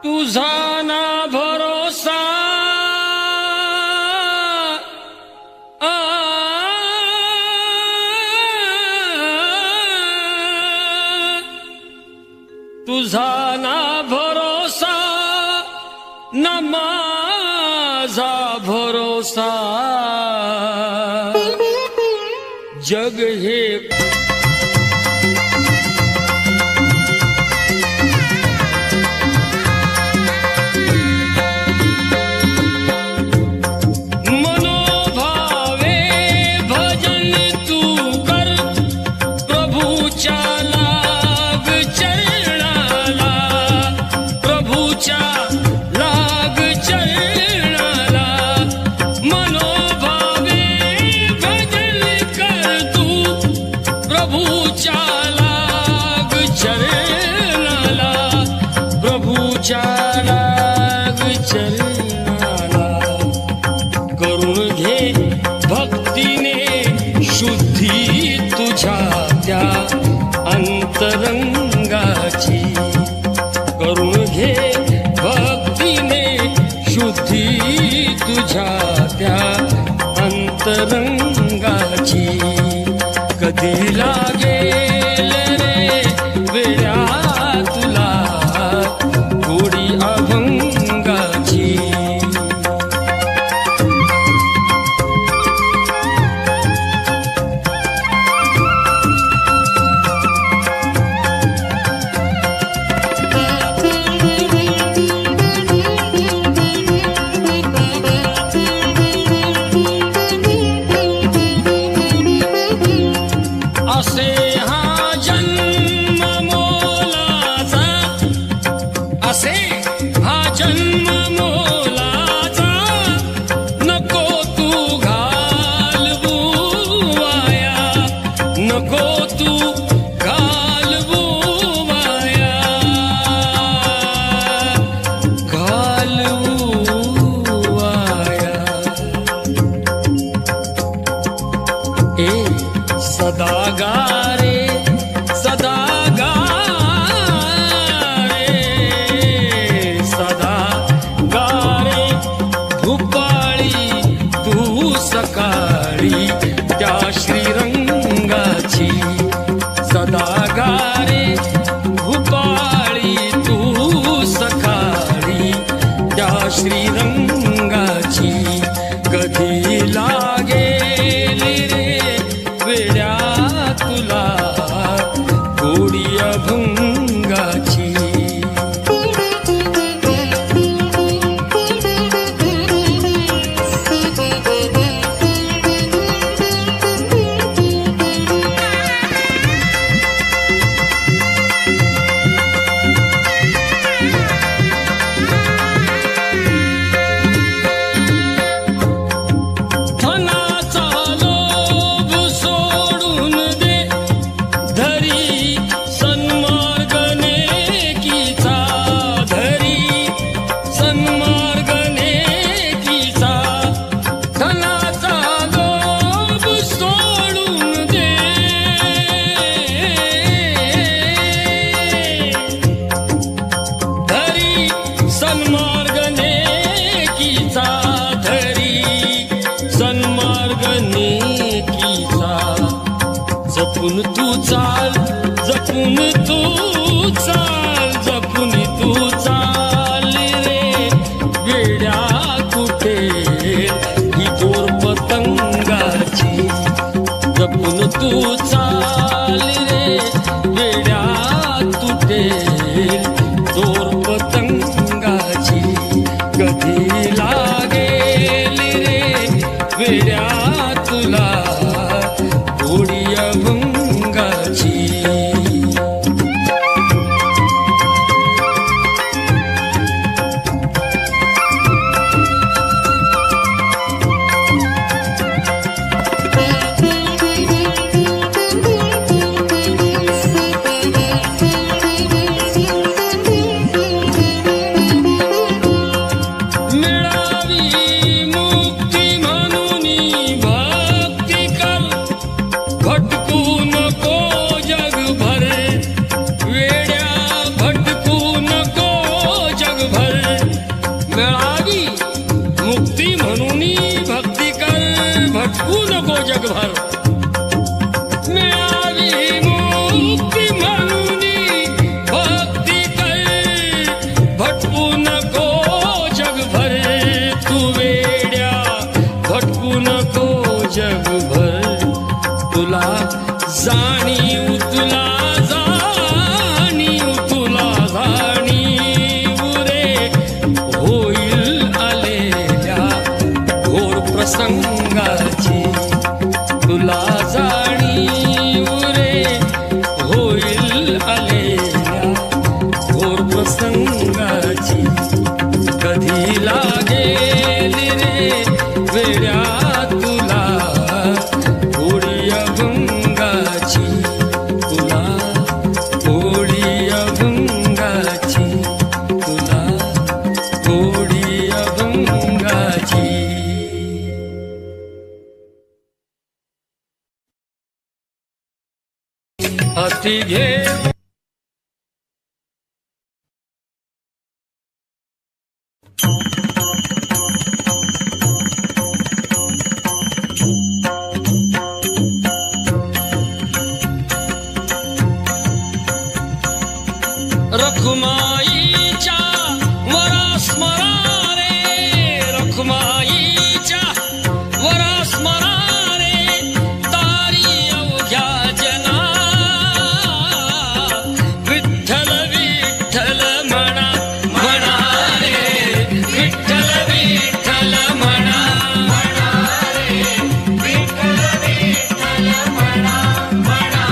तुझा ना भरोसा तुझा ना भरोसा ना माझा भरोसा जग हे करून घे भक्तीने शुद्धी तुझ्या त्या अंतरंगाची करून घे भक्तीने शुद्धी तुझ्या त्या अंतरंगाची कधी लागेल रे वेळा तुला गोडी अभंगाची असे हा जन्म मोलाचा असे हा जन्म मोलाचा नको तू घालवू वाया नको तू घालवू वाया घालवू वाया सदा गारे सदा गारे सदा गारे भूपाळी तू सकाळी त्या श्रीरंगाची सदा गारे भूपाळी तू सकाळी त्या श्रीरंगाची कधी लागेल रे वेड्या तुला गोडी अभंगाची जपून तू चाल जपून तू चाल जपून तू चाल रे वेड्या कुठे ही दोर पतंगाची जपून तू चाल रे वेड्या तुटे दोर पतंगाची कधी लागेल रे वेड्या तुला गोडी अभंगाची जगभर मिळावी मुक्ती म्हणून भक्ती कर भटकू नको जगभर तू वेड्या भटकू नको जगभर तुला जाणीव तुला जाणीव तुला जाणीव रे होईल आलेल्या घोर प्रसंगाची तुला जाणीव रे होईल आलेल्या घोर प्रसंगाची कधी लागेल रे वेड्या तुला होळी अभंगाची तुला होळी अभंगाची तुला होळी अभंगाची हाती घे रखुमाईच्या वरा स्मरा रे रखुमाईच्या वरा स्मरा रे तारी अवघ्या जना विठ्ठल विठ्ठल म्हणा म्हणा रे विठ्ठल विठ्ठल म्हणा म्हणा रे विठ्ठल विठ्ठल म्हणा म्हणा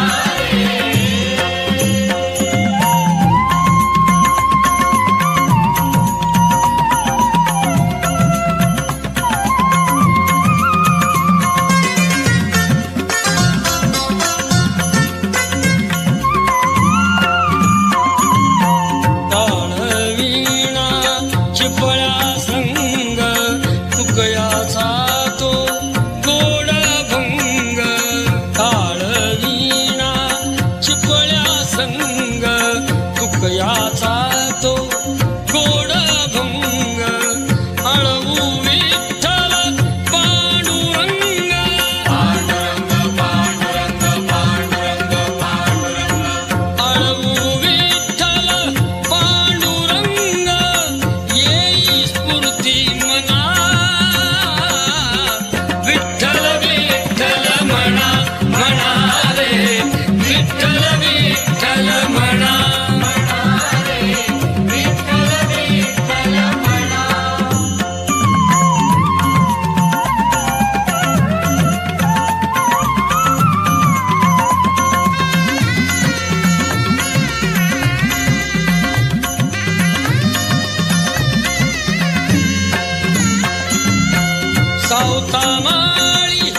सावतामाळी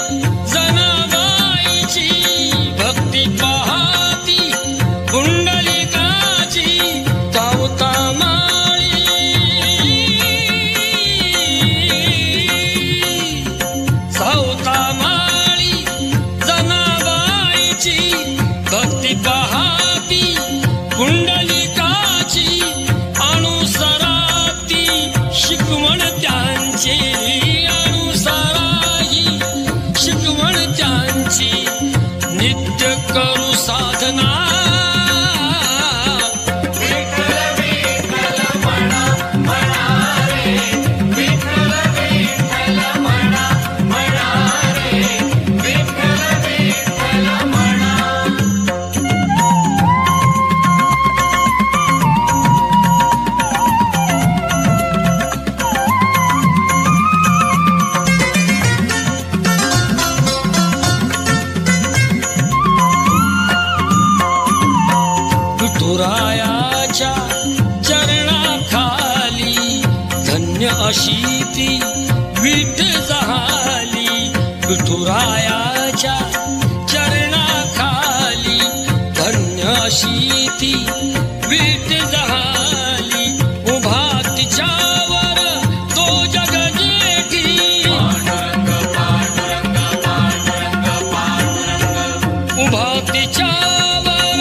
जनाबाईची भक्ती पाहती पुंडलिकाची सावतामाळी सावतामाळी जनाबाईची भक्ती पाहती पुंडलिकाची अनुसराती शिकवण त्यांची नित्य करू साधना विठ्ठल विठ्ठल म्हणा म्हणा रे विठ्ठल विठ्ठल म्हणा म्हणा रे विठ्ठल विठ्ठल म्हणा विठुरायाच्या चरणाखाली धन्य अशी ती विठ झाली विठुरायाच्या चरणाखाली धन्य अशी ती विठ झाली उभा तिच्यावर तो जगजेठी पांडुरंग पांडुरंग पांडुरंग पांडुरंग उभा तिच्यावर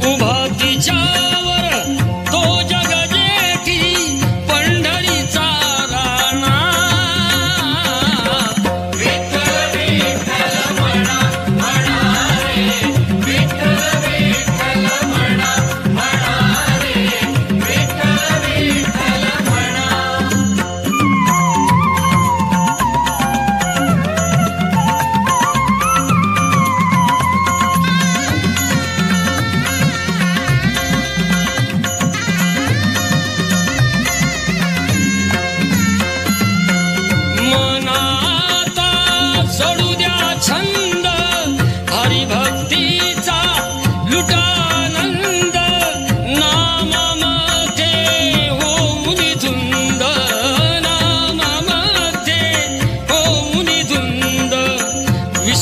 उभा तिच्यावर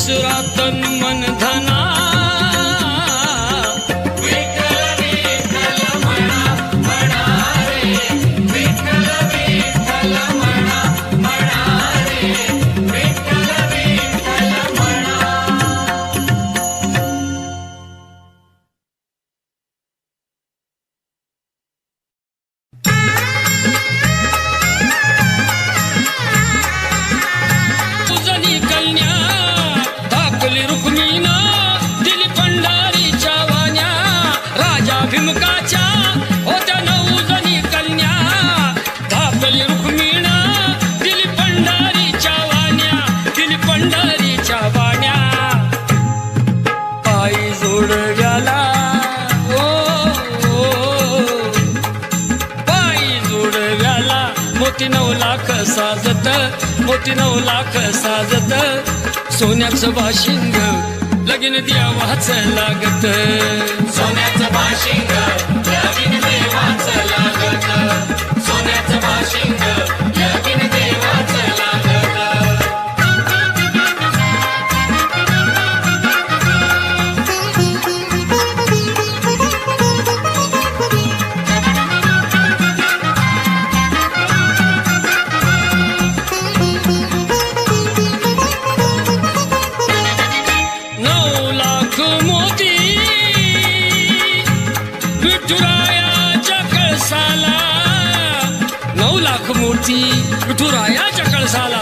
विसरा तन मन धना भीमकाच्या होत्या 9 जणी कन्या धाकली रुक्मिणा दिली पंढरीच्या वाण्या दिली पंढरीच्या वाण्या पायी जोडव्याला पायी जोडव्याला मोती 9 लाख साजत मोती 9 लाख साजत सोन्याचं बाशिंग लगीन देवाचं लागत सोन्याचं बाशिंग लगीन देवाचं लागत सोन्याचं बाशिंग लगीन देवाचं लागत मूर्ती विठुरायाच्या कळसाला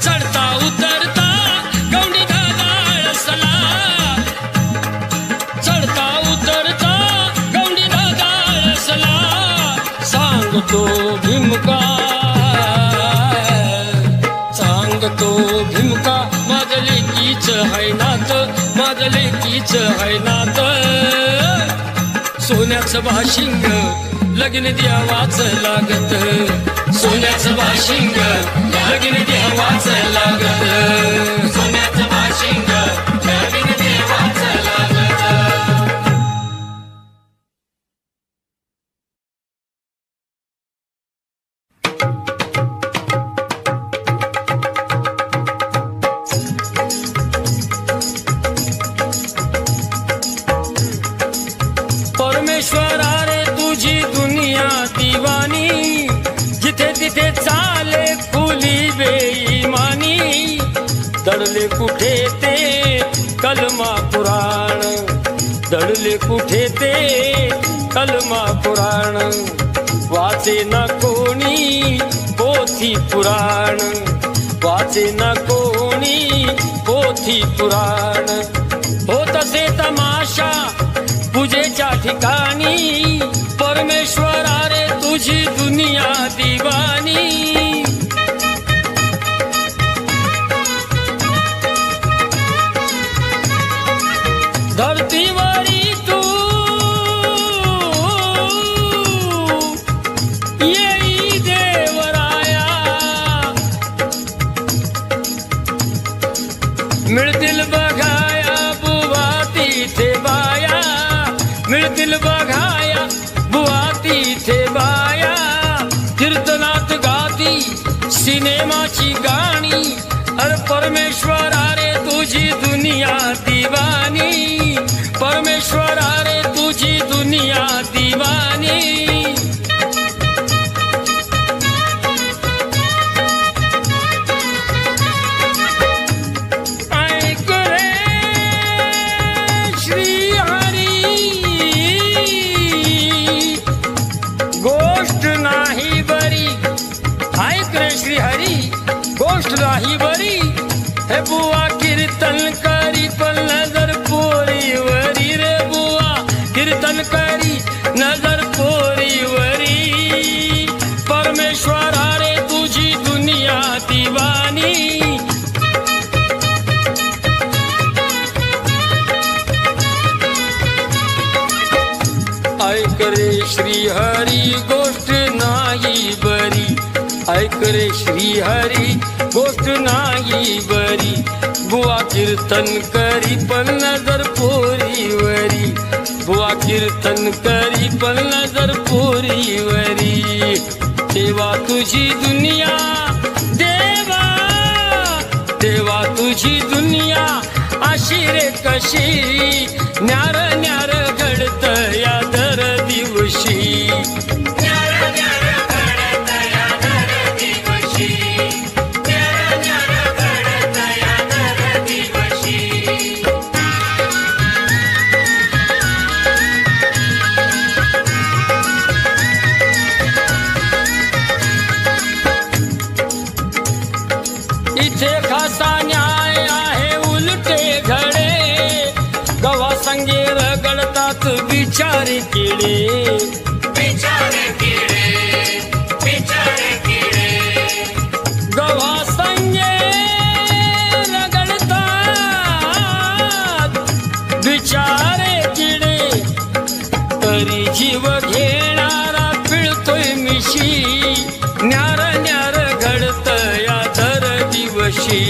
चढता उतरता गौंडी दादाळसला चढता उतरता गौंडी दादाळसला सांगतो भीमका माझं लेकीच है नात माझं लेकीच है नात सोन्याचं बाशिंग लगीन देवाचं लागत सोन्याचं बाशिंग लगीन देवाचं लागत सोन्याचं बाशिंग लगीन देवाचं लागत परमेश्वरा रे तुझी दुनिया दिवानी जिथे तिथे चाले खुली बेईमानी दडले कुठे ते कलमा पुराण दडले कुठे ते कलमा पुराण वाचे ना कोणी पोथी पुराण वाचे ना कोणी पोथी पुराण होत असे तमाशा पूजेच्या ठिकाणी परमेश्वरा रे तुझी दुनिया दिवानी धरतीवरी तू येई देवराया मिळतील बघाया बुवा तिथे बाया मिळतील बघाया बुवा तिथे बाया कीर्तनात गाती सिनेमाची गाणी अरे परमेश्वरा रे तुझी दुनिया दिवानी परमेश्वरा रे तुझी दुनिया दिवानी ऐक रे श्री हरी गोष्ट नाही बरी ऐक रे श्री हरी गोष्ट नाही बरी हे बुवा कीर्तन करी पण नजर पोरीवरी रे बुवा कीर्तन करी नजर पोरीवरी परमेश्वरा रे तुझी दुनिया दिवानी ऐक रे श्री हरी गोष्ट नाही बरी ऐक रे श्री हरी गोष्ट नाही बरी बुवा कीर्तन करी पण नजर पोरीवरी बुवा कीर्तन करी पण नजर पोरीवरी देवा तुझी दुनिया देवा देवा तुझी दुनिया अशी रे कशी न्यार न्यार घडत या दर दिवशी न्यार न्यार घडत या दर दिवशी न्यार न्यार घडत या दर दिवशी इथे खासा न्याय आहे उलटे घडे गवा संगे रगडतात बिचारे किडे बिचारे किडे बिचारे किडे गवा संगे रगडतात बिचारे किडे तरी जीव घेणारा पिळतोय मिशी न्यार न्यार घडत या दर दिवशी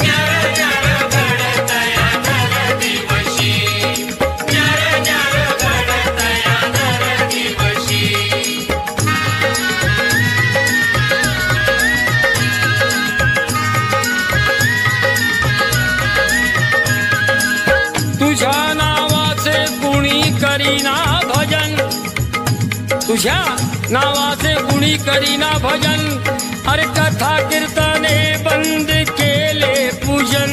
न्यार न्यार घडत या दर दिवशी न्यार न्यार घडत या दर दिवशी तुझ्या नावाचे कुणी करीना भजन तुझ्या नावाचे कुणी करीना भजन अरे कथा कीर्तने बंद केले पूजन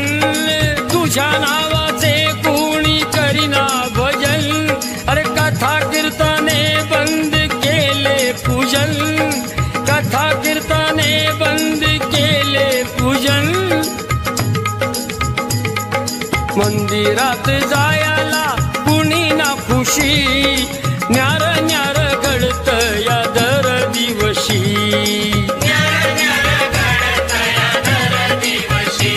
तुझ्या नावाचे कुणी करीना भजन अरे कथा कीर्तने बंद केले पूजन कथा कीर्तने बंद केले पूजन मंदिरात जायला कुणी ना खुशी न्यार न्यार घडत या दर दिवशी न्यार न्यार घडत या दर दिवशी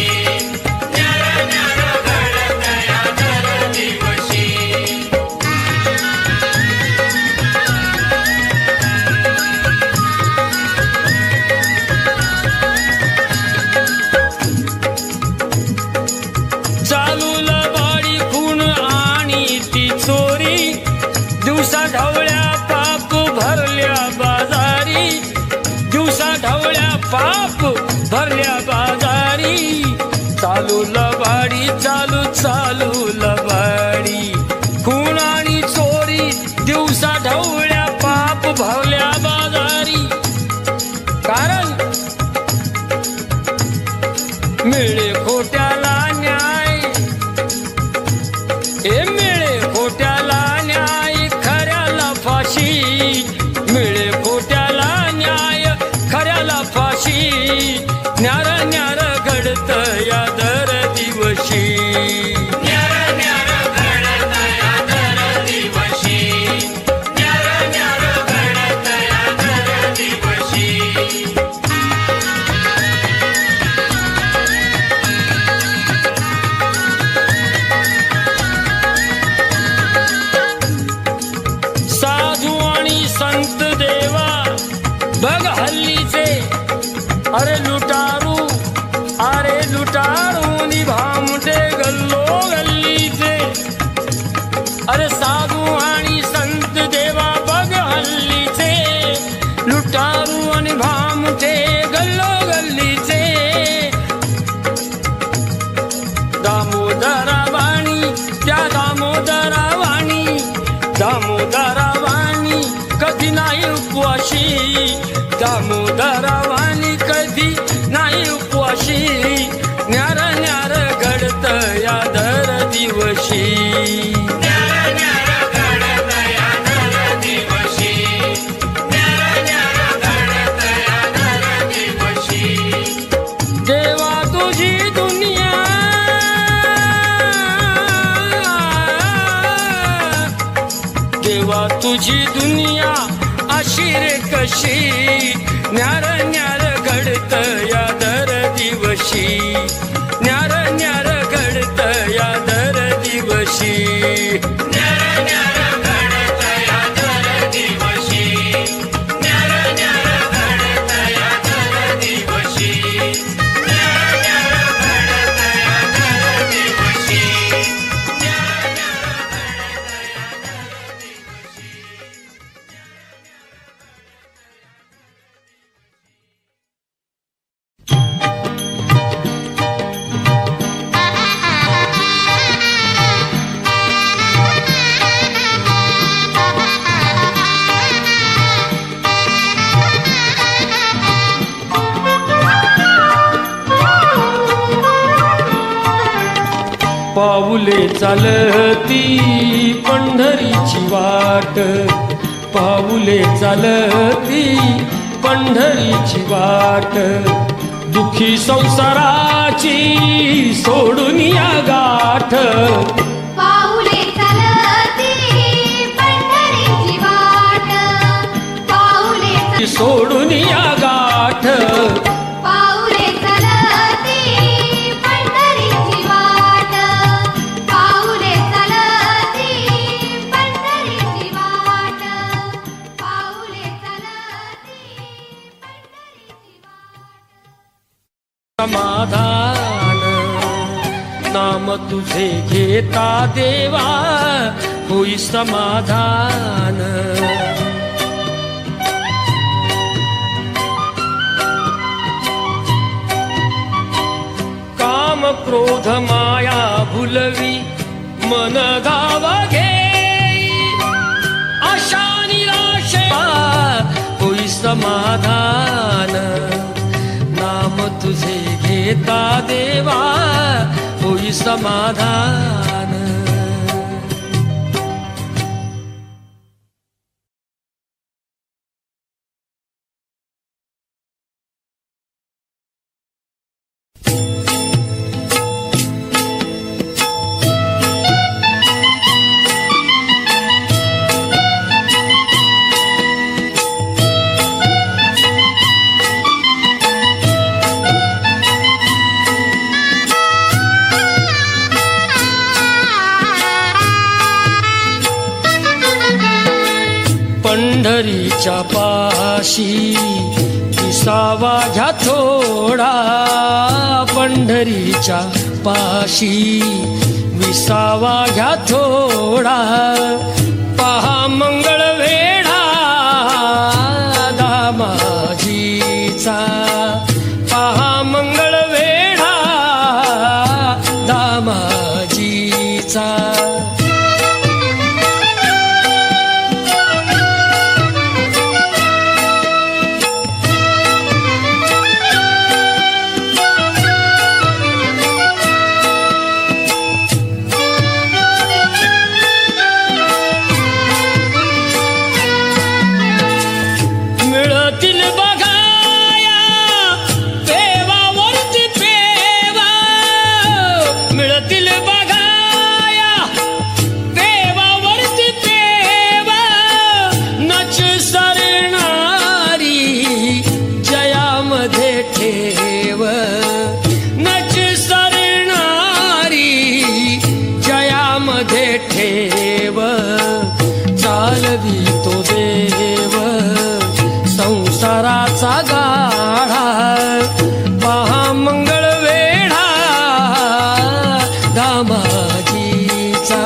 न्यार न्यार घडत या दर दिवशी चालू लबाडी खून आणि ती चोरी दिवसा ढवळ्या पाप भरल्या बाजारी दिवसा ढवळ्या पाप भरल्या बाजारी चालू लबाडी चालू चालू लबाडी खून आणि चोरी दिवसा ढवळ्या पाप भरल्या बाजारी कारण मिळे खोट्याला न्याय हे मिळे खोट्याला न्याय खऱ्याला फाशी मिळे खोट्याला न्याय खऱ्याला फाशी न्यार न्यार घडत या दर दिवशी न्यार न्यार घडत या दर दिवशी न्यार न्यार घडत या दर दिवशी साधू आणि संत देवा बघ हल्लीचे अरे लुटारू निभामटे गल्लो गल्लीचे अरे साधू आणि संत देवा बघ हल्लीचे लुटारू आणि भामटे गल्लो गल्लीचे दामोदरा वाणी त्या दामोदरा वाणी कधी नाही उपवाशी दामोदरा वाणी कधी नाही उपवाशी न्यार न्यार घडत या दर दिवशी न्यार न्यार घडत या दर दिवशी न्यार न्यार घडत या दर दिवशी देवा तुझी दुनिया देवा तुझी दुनिया अशी रे कशी न्यार न्यार घडत या दर दिवशी न्यार न्यार घडत या दर दिवशी पाऊले चालती पंढरीची वाट, पाऊले चालती पंढरीची वाट, दुखी संसाराची सोडून या गाठ. पाऊले चालती पंढरीची वाट, पाऊले सोडून या गाठ. पाऊले चालती पंढरीची वाट, पाऊले चालती पंढरीची वाट, पाऊले चालती पंढरीची वाट. समाधान नाम तुझे घेता देवा होई समाधान. काम क्रोध माया भुलवी मन धावा घेई, आशा निराशा होई समाधान. नाम तुझे घेता देवा होई समाधान. पंढरीच्या पाशी विसावा घ्या थोडा, पंढरीच्या पाशी विसावा घ्या थोडा. पहा मंगळ वेढा दामाजीचा, पहा मंगळ वेढा दामाजीचा. मिळतील बघाया देवावरती पेवा, मिळतील बघाया देवावरती पेवा. नच सरणारी जयामध्ये ठेव, नच सरणारी जयामध्ये ठेव. चालवी तो देव संसाराचा गाढा, पहा मंगळ वेढा दामाजीचा.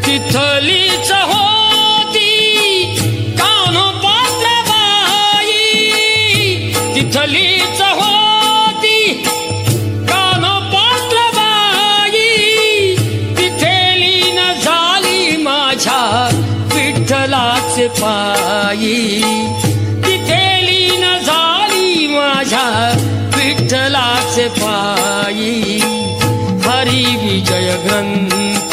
तिथलीच होती कान्होपात्राबाई, तिथलीच होती कान्होपात्राबाई. तिथे लीन झाली माझ्या विठ्ठलाचे पायी, तिथे लीन झाली माझ्या विठ्ठलाचे पायी. हरी विजय ग्रंथ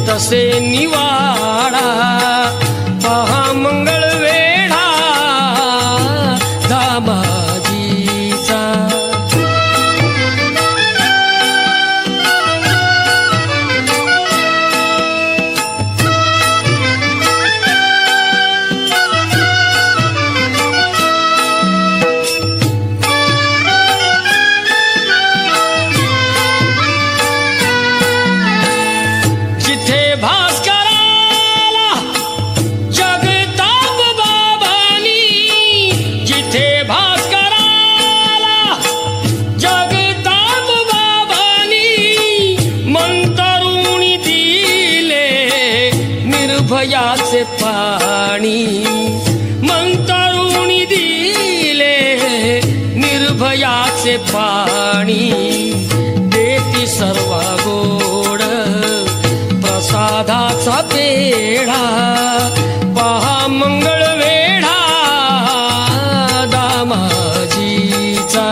तसे निवाडा, पहा मंगळ वेढा दामाजीचा. जिथे भास्करा लागे पाणी देती सर्व गोड प्रसादाचा पेढा पहा मंगळ वेढा दामाजीचा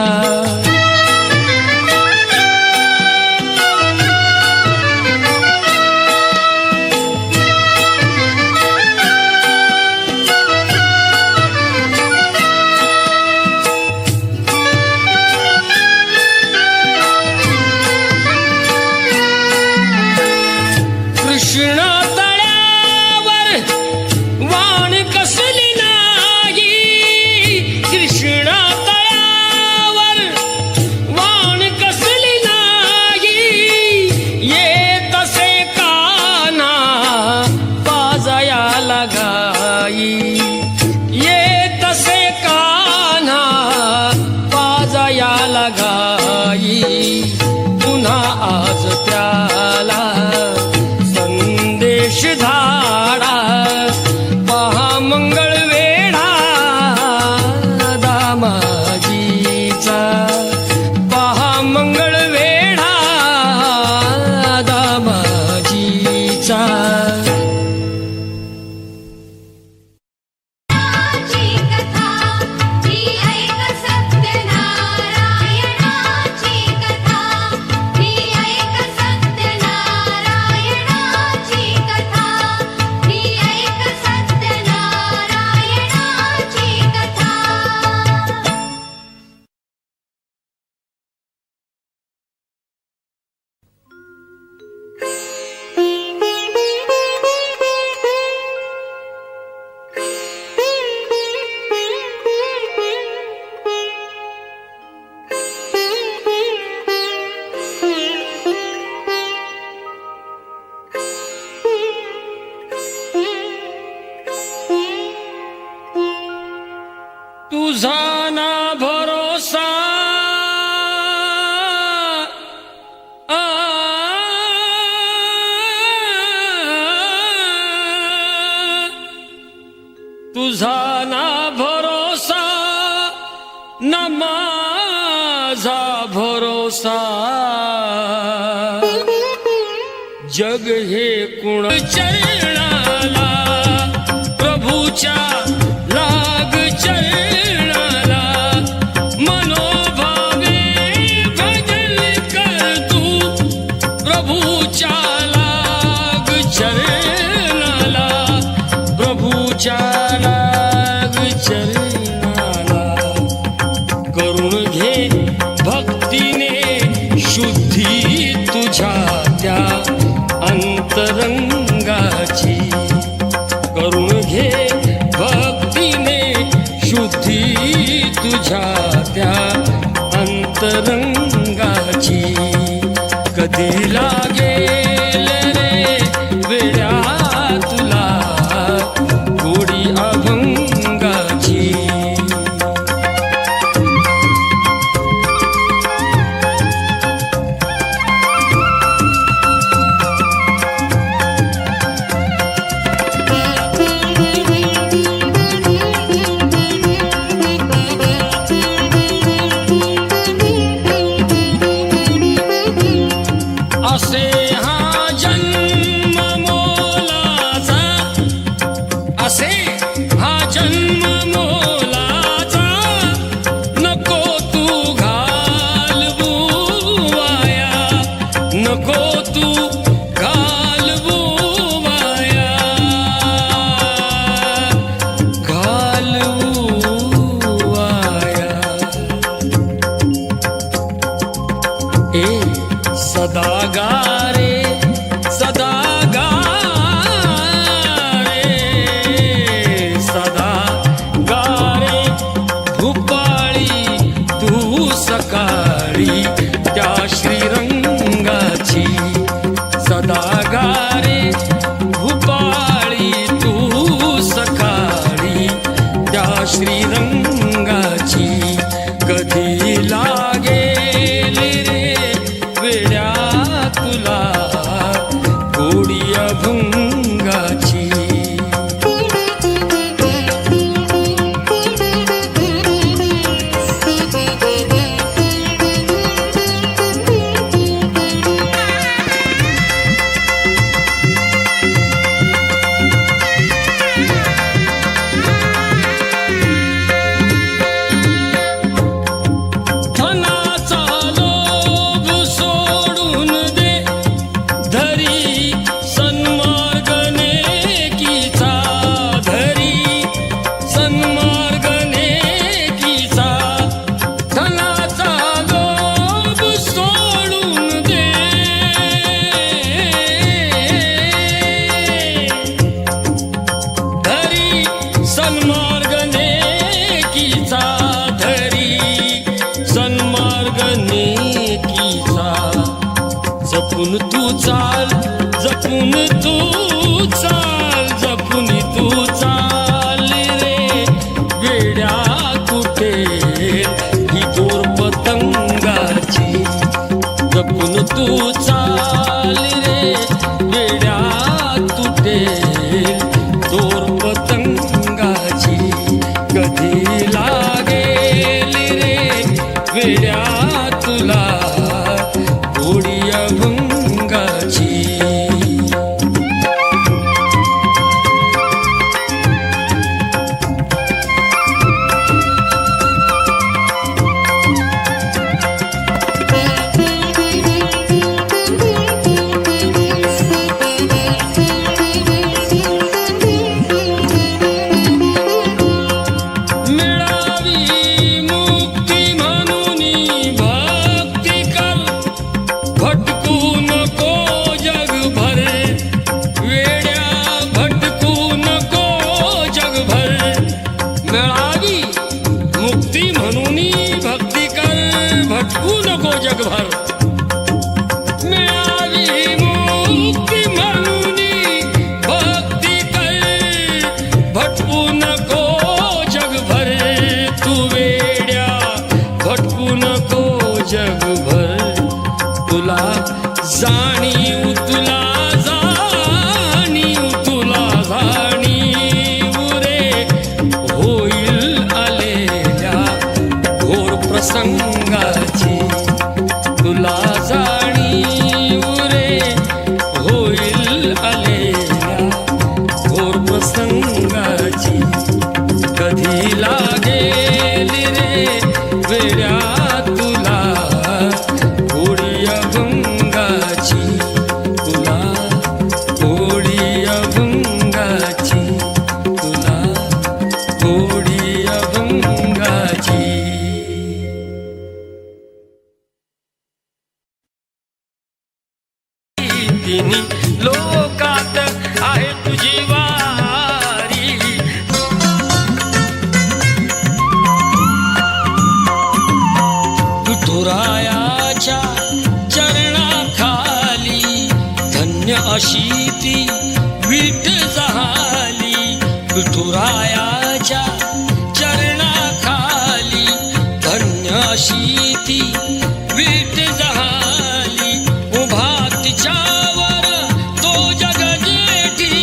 कृष्ण तळ्यावर वाण कसली नाही कृष्ण तळ्यावर वाण कसली नाही येत असे काना पाजयाला गाई येत असे कान्हा पाजयाला गाई पुन्हा आज त्याला संदेश धाडा पहा मंगळ वेढा दामाजीचा पहा मंगळ वेढा दामाजीचा ची कथा ही ऐक सत्यनारायणाची कथा ही ऐक सत्यनारायणाची कथा ही ऐक सत्यनारायणाची कथा तुझा ना भरोसा तुझा ना भरोसा न माझा भरोसा जग हे कुण चरणाला प्रभूच्या लाग चरणाला मनोभावे भजन कर तू प्रभूच्या लाग चरणाला प्रभूच्या लाग चरणाला करून घे भक्तीने शुद्धी तुझ्या त्या अंतरंगाची करून घे भक्तीने शुद्धी तुझ्या त्या अंतरंगाची कधी लागेल रे वेड्या तुला गोडी अभंगाची असे हा जन्म मोलाचा असे हा जन्म मोलाचा नको तू घालवू वाया नको तू घालवू वाया घालवू वाया ए सदा गारे सदा गारे सदा गारे भूपाळी तू सकाळी त्या श्रीरंगाची सदा गारे भूपाळी तू सकाळी त्या श्रीरंगाची कधी लागेल रे वेड्या तुला गोडी अभंगाची जपून तू चाल, जपून तू चाल, जपून तू चाल रे वेड्या कुठे ही दोर पतंगाची. जपून तू चाल रे वेड्या तुटे दोर पतंगाची. कधी लागेल रे वेड्या तुला गोडी अभंगाची. भटकू नको जगभर. मिळावी मुक्ती म्हणून भक्ती कर, भटकू नको जगभर. तू वेड्या भटकू नको जगभर. तुला जाणीव, तुला जाणीव, तुला जाणीव रे होईल आलेल्या घोर प्रसंगाची. तुला जाणीव रे होईल आलेल्या घोर प्रसंगाची. कधी लागेल रे वेड्या तुला गोडी अभंगाची. तुला गोडी अभंगाची. तुला गोडी अभंगाची. तिन्ही लोकात आहे तुझी वारी. विठुरायाच्या चरणाखाली धन्य अशी ती विठ झाली. विठुरायाच्या चरणाखाली धन्य अशी ती विठ झाली. उभा तिच्यावर तो जग जेठी.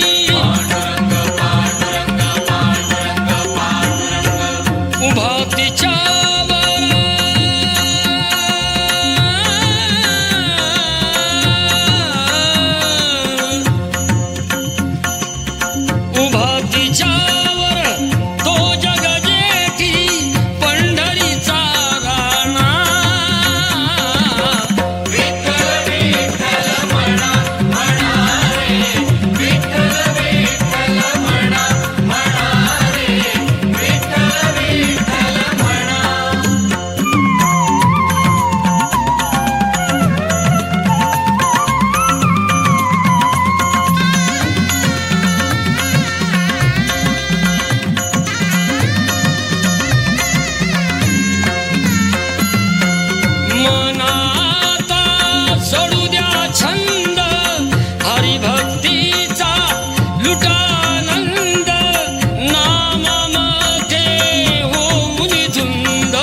उभा तिच्यावर उभा तिच्यावर तो जग जेठी. पंढरीचा राणा मनाता सोडू द्या छंद हरिभक्तीचा लुटानंद. नामामध्ये होऊन धुंद,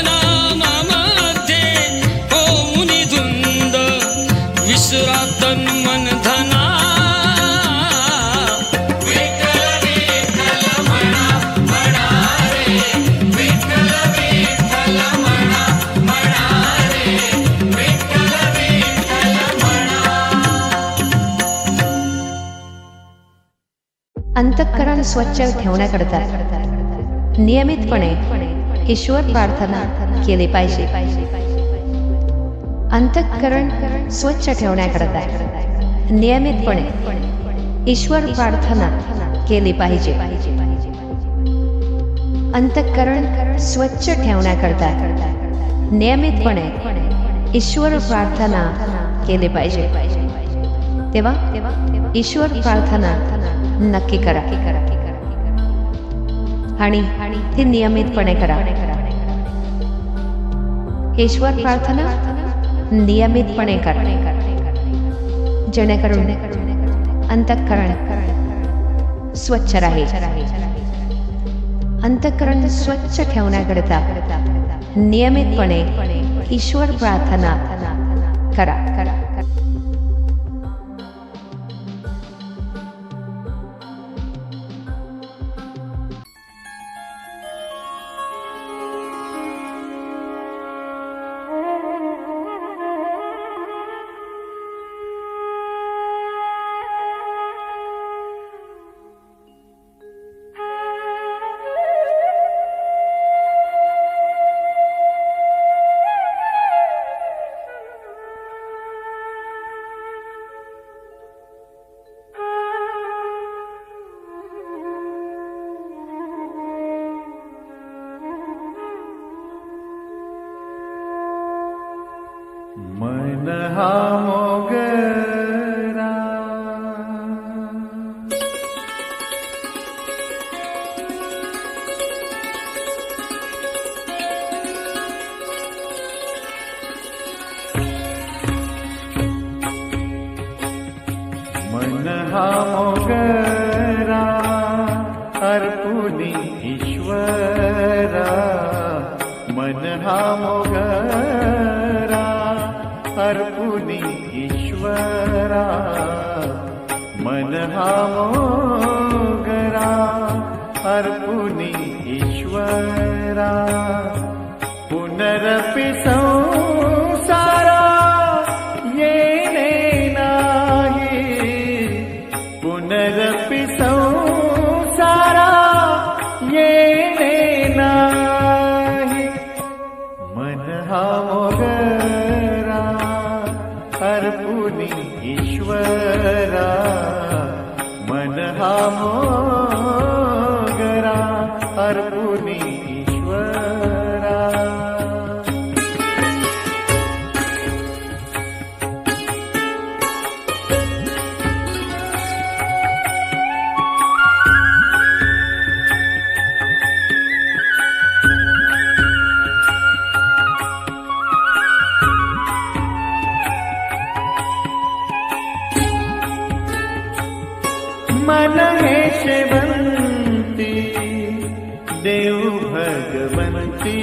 नामामध्ये होऊन धुंद. विसरा तन मन धना. अंतःकरण स्वच्छ ठेवण्याकरता नियमितपणे ईश्वर प्रार्थना केली पाहिजे. अंतःकरण स्वच्छ ठेवण्याकरता नियमितपणे ईश्वर प्रार्थना केली पाहिजे. अंतःकरण स्वच्छ ठेवण्याकरता नियमितपणे ईश्वर प्रार्थना केली पाहिजे. तेव्हा ईश्वर प्रार्थना नक्की करा आणि ती नियमितपणे करा. ईश्वर प्रार्थना नियमितपणे करा. जेणेकरून अंतःकरण स्वच्छ राहील. अंतःकरण स्वच्छ ठेवण्याकरिता नियमितपणे ईश्वर प्रार्थना करा. मन हा मोगरा मन हा मोगरा अर्पुनी ईश्वरा. मन हा मोगरा अर्पुनी ईश्वरा. मन हा मोगरा अर्पुनी ईश्वरा. पुनरपि संसारा येणे नाही. पुनरपि संसारा येणे नाही. मन हा मोगरा अर्पुनी ईश्वरा. मन हा मोगरा अर्पुनी ईश्वरा. मन हे शेवंती देव भगवंती.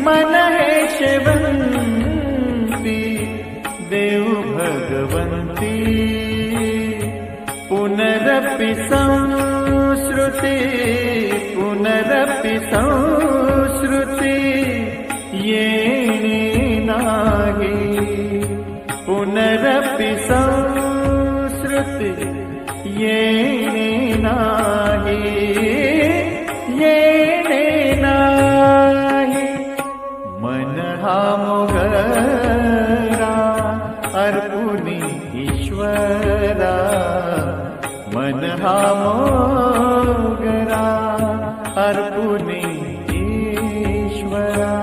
मन हे शेवंती देव भगवंती. पुनरपि संस्कृती पुनरपि संस्कृती येणे नाही. पुनरपि संस्कृती येणे नाही. येणे नाही. मन हा मोगरा अर्पुनी ईश्वरा. मन हा मोगरा अर्पुनी ईश्वरा.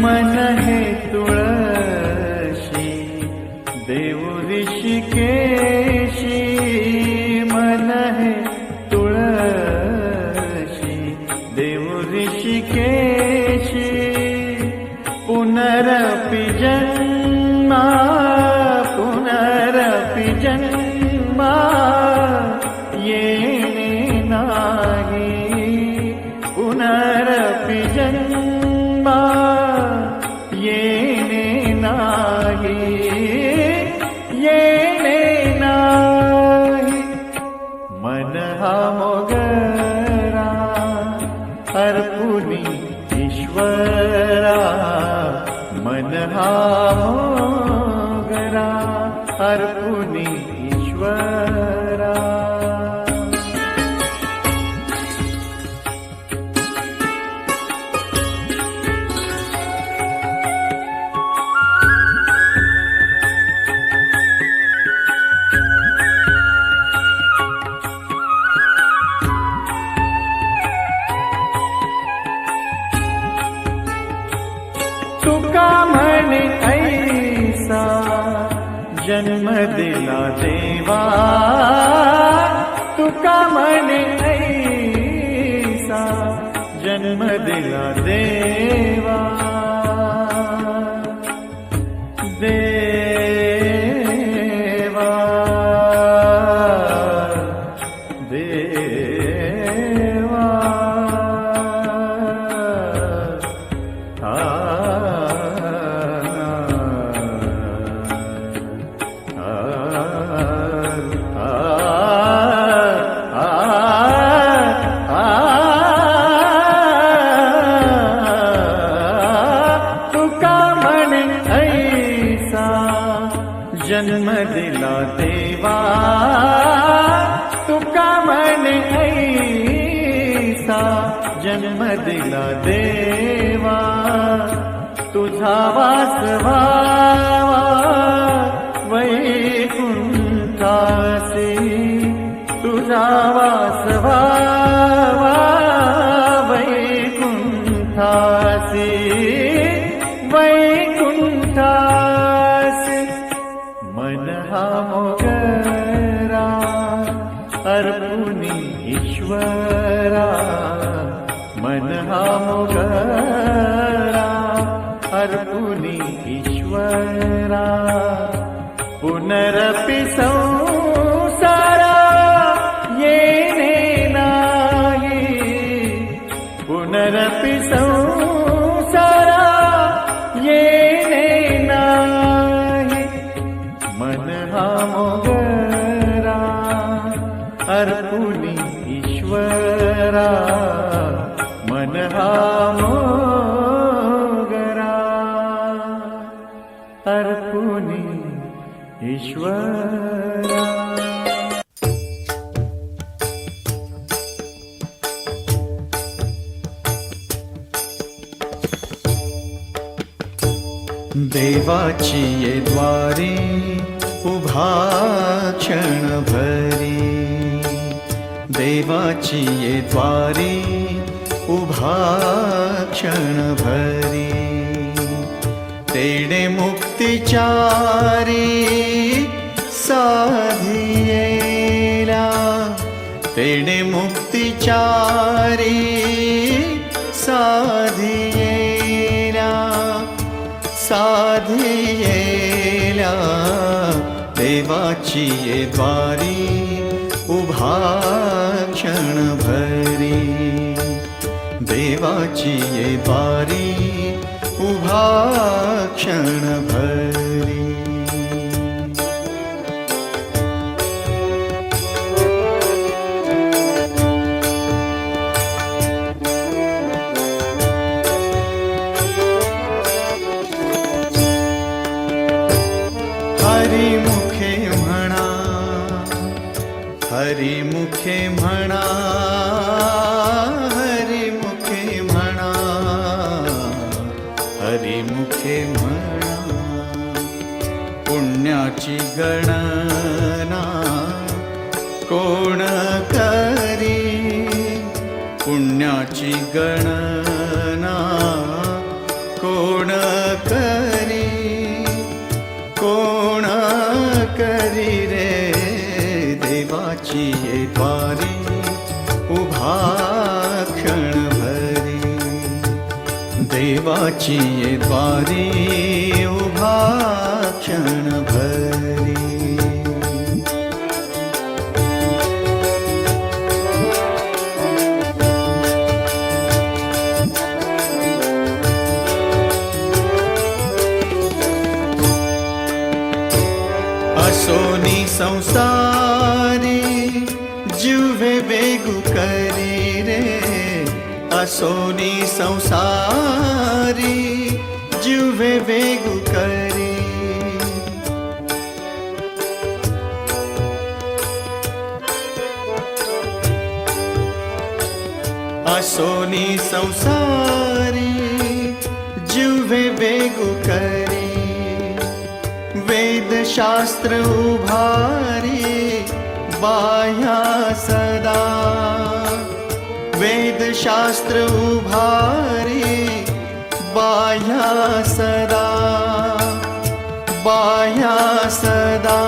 मन हे तुळशी देव ऋषिकेशी. मन हे तुळशी देव ऋषिकेशी. पुनरपि जन्मा पुनरपि जन्मा येणे नाही. पुनरपि जन्मा येणे नाही. येणे नाही. मन हा मोगरा अर्पुनी ईश्वरा. मन हा मोगरा अर्पुनी ईश्वरा. जन्म दिला देवा तुका म्हणे ऐसा जन्म दिला देवा देवा देवा तुका म्हणे ऐसा जन्म दिला देवा तुका म्हणे ऐसा जन्म दिला देवा तुझा वास व्हावा वैकुंठासी तुझा वास व्हावा वैकुंठासी वैकुंठासी मन हा मोगरा अर्पुनी ईश्वरा मन हा मोगरा अर्पुनी ईश्वरा पुनरपि संसारा येणे नाही पुनरपि संसारा येणे नाही मन हा मोगरा अर्पुनी ईश्वरा मन हा मोगरा अर्पुनी ईश्वरा देवाची ये द्वारी उभा क्षण भरी देवाची ये द्वारी उभा क्षण भरी तेणे मुक्तिचारी साधियेला तेणे मुक्तिचारी साधियेला साधियेला देवाची ये द्वारी उभा क्षण भरी देवाची ये द्वारी उभा क्षण भरी हरिमुखे म्हणा हरिमुखे म्हणा हरिमुखे म्हणा हरिमुखे म्हणा पुण्याची गणना कोण करी पुण्याची गणना कोण करी कोण करी रे देवाची ये द्वारी उभा क्षण भरी देवाची ये द्वारी उभा क्षण भरी असोनी संसारी जुवे बेगु करी रे असोनी संसारी जुवे बेगु करी असोनी संसारी जुवे बेगु करी वेदशास्त्र उभारी बाह्या सदा वेदशास्त्र उभारी बाह्या सदा बाह्या सदा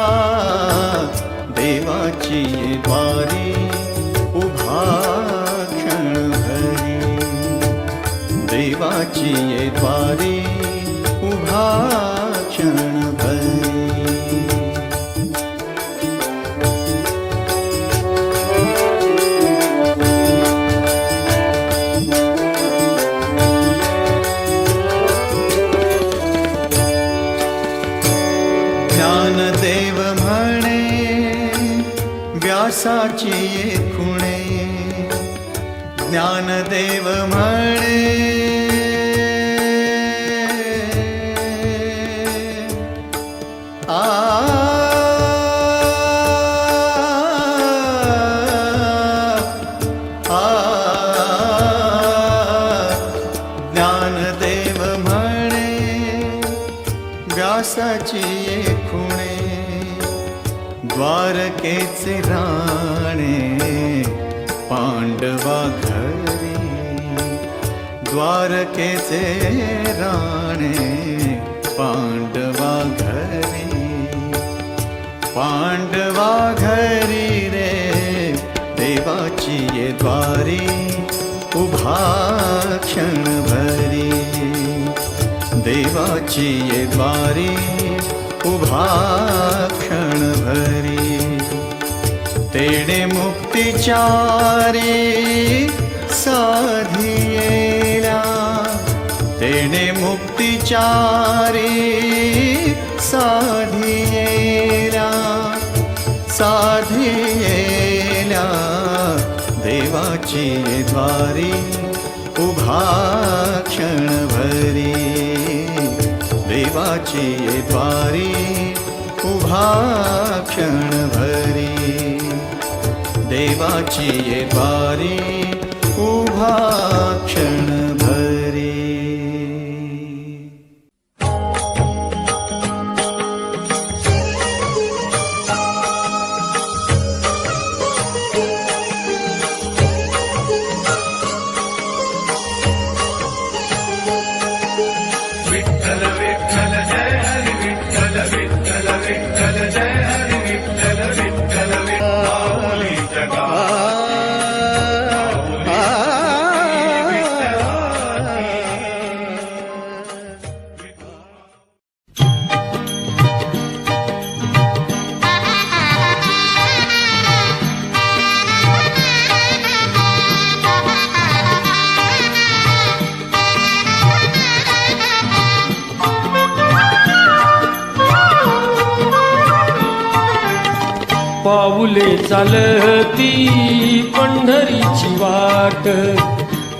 देवाची ये द्वारी उभा क्षणभरी देवाची ये द्वारी उभा क्षणभरी ज्ञानदेव म्हणे व्यासाची ये खुणे ज्ञानदेव म्हणे ज्ञानदेव म्हणे व्यासाची ये खुणे द्वारकेचे राणे पांडवा घरी द्वारकेचे राणे पांडवा घरी रे देवाची ये द्वारी उभा क्षणभरी देवाची ये द्वारी उभा क्षणभरी तेणे मुक्तिचारी साधियेला तेणे मुक्तिचारी साधियेला देवाची ये द्वारी उभा क्षणभरी देवाची ये द्वारी उभा क्षणभरी देवाची ये द्वारी उभा क्षणभरी पाऊले चालती पंढरीची वाट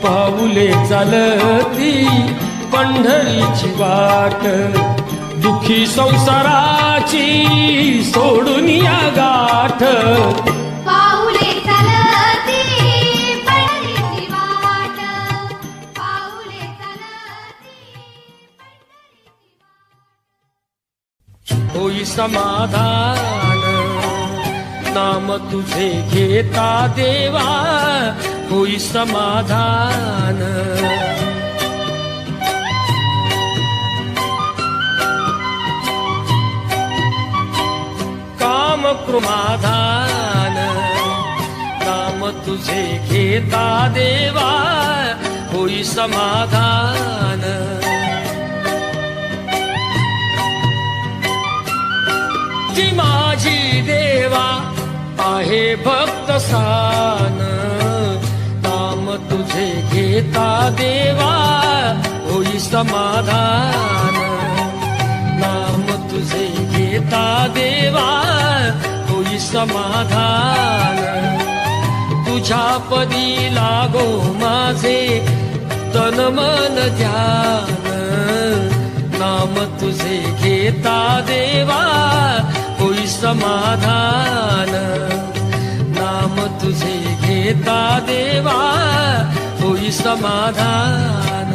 पाऊले चालती पंढरीची वाट दुखी संसाराची सोडून या गाठ पाऊले चालती पंढरीची वाट पाऊले चालती होई समाधान नाम तुझे घेता देवा होई समाधान काम कृमाधान नाम तुझे घेता देवा होई समाधान ती माझी देवा आहे भक्त सान नाम तुझे घेता देवा होई समाधान नाम तुझे घेता देवा होई समाधान तुझ्या पदी लागो माझे तन मन ध्यान नाम तुझे घेता देवा होई समाधान नाम तुझे घेता देवा होई समाधान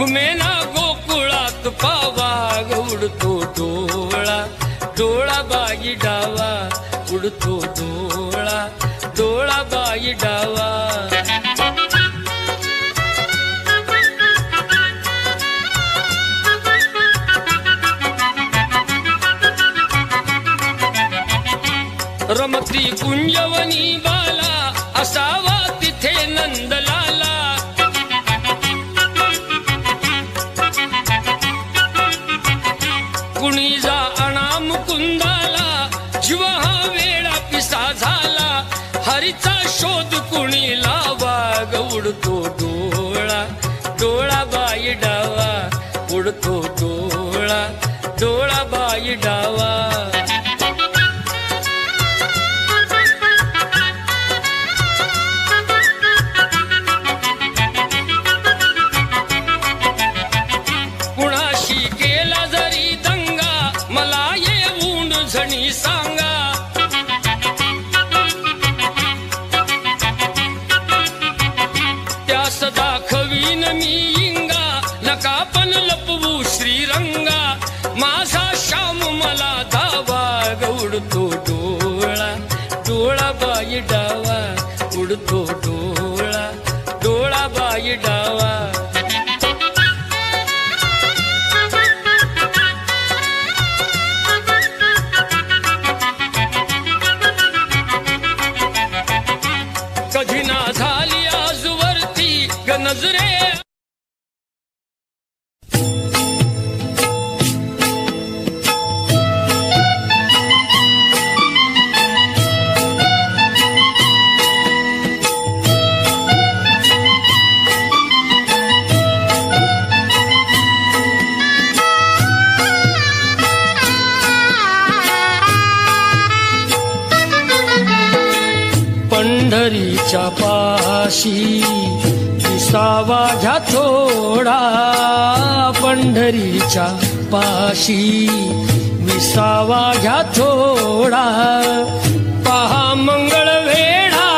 घुमेना गोकुळात पावाग उडतो डोळा डोळा बाई डावा उडतो डोळा डोळा बाई डावा रमती कुंजवनी बाला असावा तिथे नंदलाला कुणी जा अनाम कुंदाला जीव हा वेळा पिसा झाला हरीचा शोध कुणी लावा उडतो डोळा डोळा बाई डावा उडतो डोळा डोळा बाई डावा कुणाशी केला जरी दंगा मला येऊन झणी सांगा त्यास दाखवीन मी इंगा नका पण लपवू श्रीरंगा माझा श्याम मला धावा उडतो डोळा डोळा बाई डावा उडतो डोळा डोळा बाई डावा कधी ना झाली आजवरती नजरे पंढरीच्या पाशी विसावा घ्या थोडा पंढरीच्या पाशी विसावा घ्या थोडा पहा मंगळ वेढा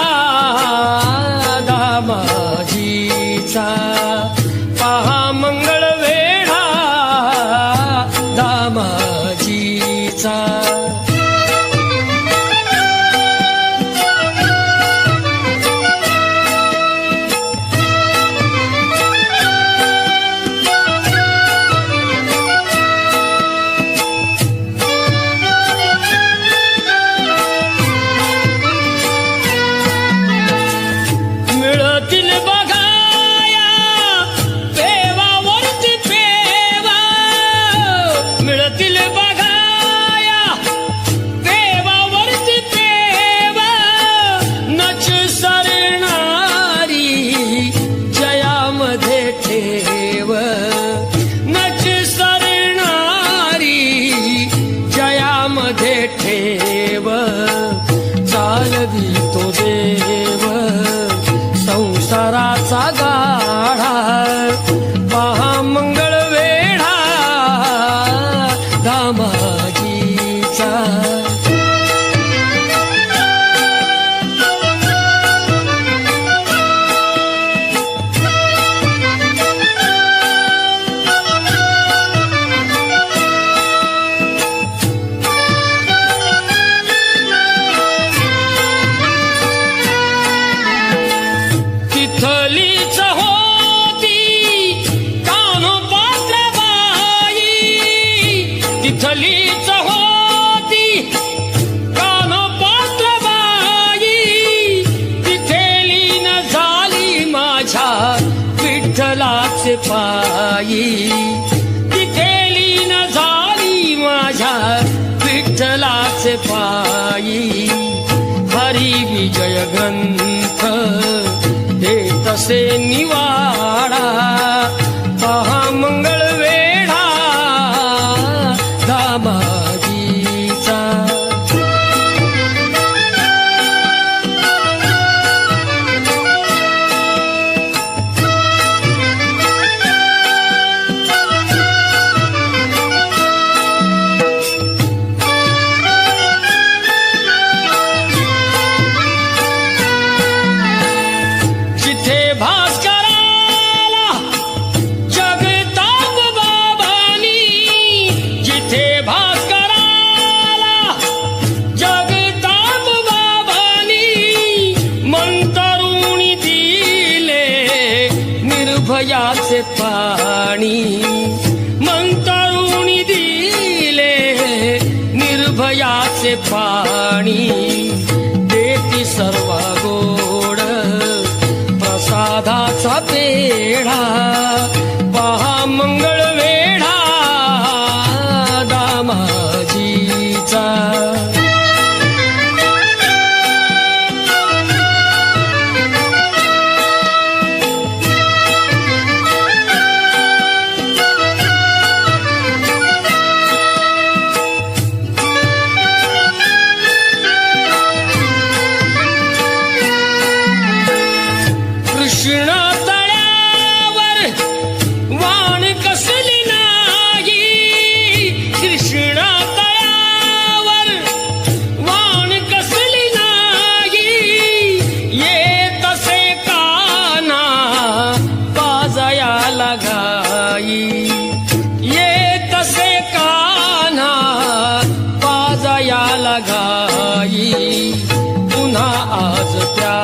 दामाजीचा पहा मंगळ वेढा दामाजीचा मिळतील बघाया पेवावरती पेवा मिळतील बघाया पेवावरती पेवा नच सरणारी जयामध्ये ठेव नच सरणारी जयामध्ये ठेव चालवी तो देव संसाराचा गाढा पहा मंगळ वेढा दामाजीचा तिथलीच होती कानोपात्र बाई तिथलीच होती कानोपात्र बाई तिथेली न झाली माझ्या विठ्ठलाचे पायी तिथेली न झाली माझ्या विठ्ठलाचे पायी हरी विजय ग्रंथ ते तसे निवाडा पहा मंगळ वेढा दामाजीचा जिथे भास्कराला प्राणी मंतरुणी दिले निर्भयाचे पाणी देती सर्व गोड प्रसादाचा पेढा पहा मंगळ वेढा दामाजीचा कृष्ण तळ्यावर वाण कसली नाही कृष्ण तळ्यावर वाण कसली नाही येत असे काना पाजयाला घाई येत असे काना पाजयाला घाई पुन्हा आज त्या